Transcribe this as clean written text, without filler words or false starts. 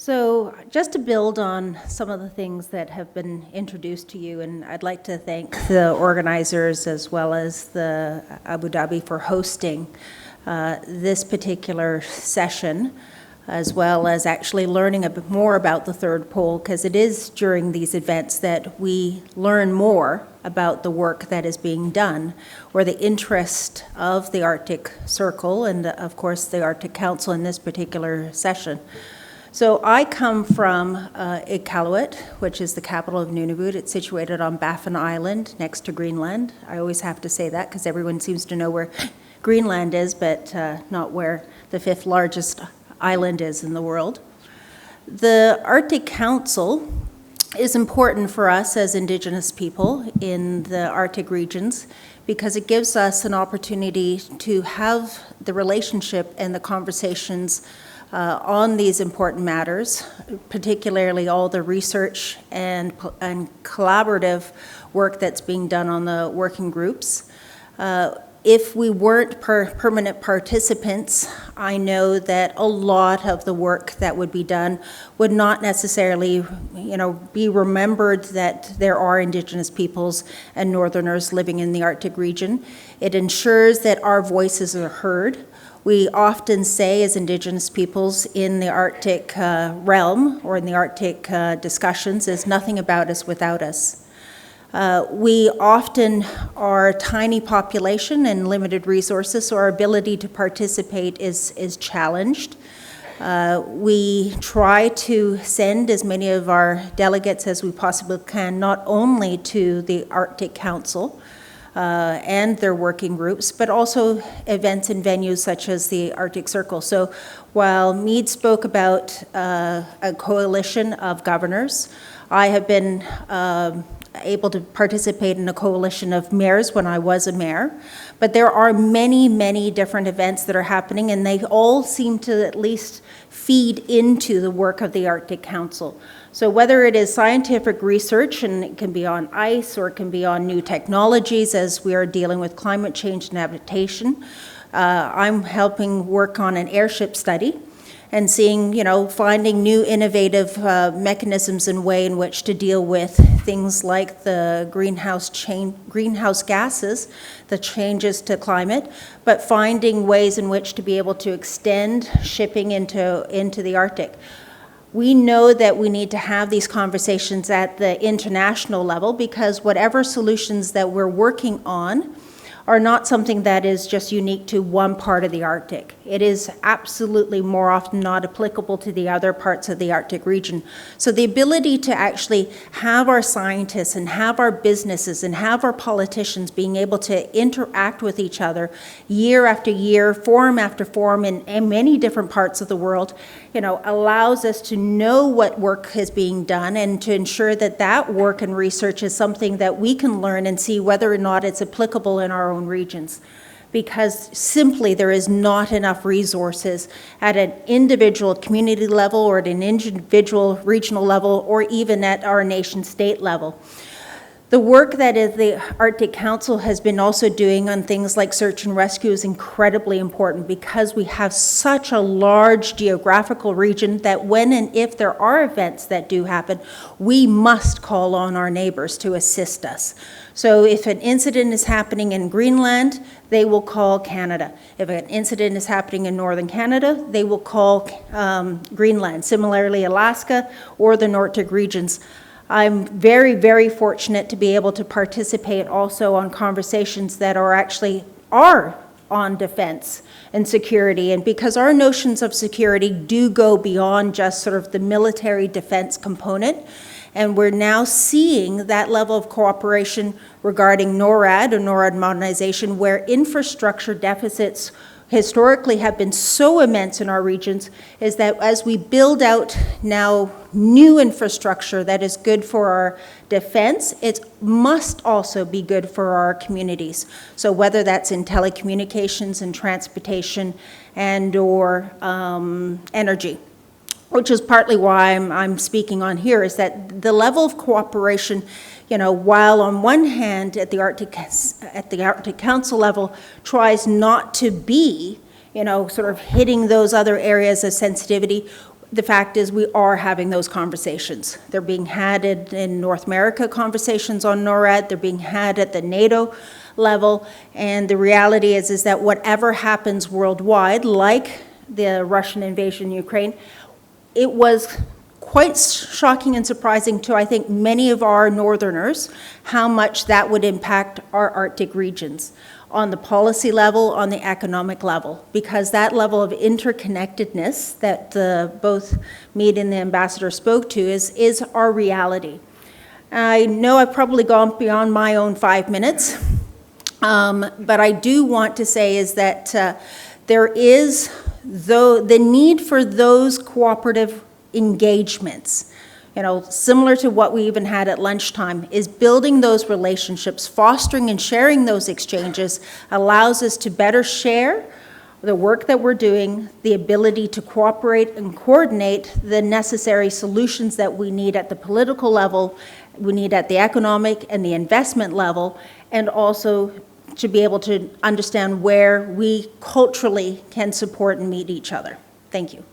So just to build on some of the things that have been introduced to you, and I'd like to thank the organizers as well as the Abu Dhabi for hosting this particular session, as well as actually learning a bit more about the third pole, because it is during these events that we learn more about the work that is being done, or the interest of the Arctic Circle and, of course, the Arctic Council in this particular session. So I come from Iqaluit, which is the capital of Nunavut. It's situated on Baffin Island next to Greenland. I always have to say that because everyone seems to know where Greenland is, but not where the fifth largest island is in the world. The Arctic Council is important for us as Indigenous people in the Arctic regions because it gives us an opportunity to have the relationship and the conversations on these important matters, particularly all the research and collaborative work that's being done on the working groups. If we weren't permanent participants, I know that a lot of the work that would be done would not necessarily, be remembered that there are Indigenous peoples and Northerners living in the Arctic region. It ensures that our voices are heard. We often say as Indigenous peoples in the Arctic realm or in the Arctic discussions is nothing about us without us. We often are a tiny population and limited resources, so our ability to participate is challenged. We try to send as many of our delegates as we possibly can, not only to the Arctic Council, and their working groups, but also events and venues such as the Arctic Circle. So while Mead spoke about a coalition of governors, I have been able to participate in a coalition of mayors when I was a mayor. But there are many, many different events that are happening, and they all seem to at least feed into the work of the Arctic Council. So whether it is scientific research, and it can be on ice or it can be on new technologies as we are dealing with climate change and adaptation, I'm helping work on an airship study and seeing, finding new innovative mechanisms and way in which to deal with things like the greenhouse gases, the changes to climate, but finding ways in which to be able to extend shipping into the Arctic. We know that we need to have these conversations at the international level because whatever solutions that we're working on are not something that is just unique to one part of the Arctic. It is absolutely more often not applicable to the other parts of the Arctic region. So the ability to actually have our scientists and have our businesses and have our politicians being able to interact with each other year after year, forum after forum in many different parts of the world, allows us to know what work is being done and to ensure that that work and research is something that we can learn and see whether or not it's applicable in our own regions, because simply there is not enough resources at an individual community level or at an individual regional level or even at our nation state level. The work that the Arctic Council has been also doing on things like search and rescue is incredibly important because we have such a large geographical region that when and if there are events that do happen, we must call on our neighbors to assist us. So if an incident is happening in Greenland, they will call Canada. If an incident is happening in northern Canada, they will call Greenland. Similarly, Alaska or the Nordic regions. I'm very, very fortunate to be able to participate also on conversations that are on defense and security. And because our notions of security do go beyond just sort of the military defense component, and we're now seeing that level of cooperation regarding NORAD or NORAD modernization, where infrastructure deficits historically have been so immense in our regions, is that as we build out now new infrastructure that is good for our defense, it must also be good for our communities. So whether that's in telecommunications and transportation and or energy, which is partly why I'm speaking on here, is that the level of cooperation, while on one hand at the Arctic Council level tries not to be, sort of hitting those other areas of sensitivity, the fact is we are having those conversations. They're being had in North America, conversations on NORAD. They're being had at the NATO level. And the reality is that whatever happens worldwide, like the Russian invasion in Ukraine, it was quite shocking and surprising to, I think, many of our northerners, how much that would impact our Arctic regions on the policy level, on the economic level, because that level of interconnectedness that both Mead and the ambassador spoke to is our reality. I know I've probably gone beyond my own 5 minutes, but I do want to say is that there is the need for those cooperative engagements, similar to what we even had at lunchtime, is building those relationships, fostering and sharing those exchanges allows us to better share the work that we're doing, the ability to cooperate and coordinate the necessary solutions that we need at the political level, we need at the economic and the investment level, and also to be able to understand where we culturally can support and meet each other. Thank you.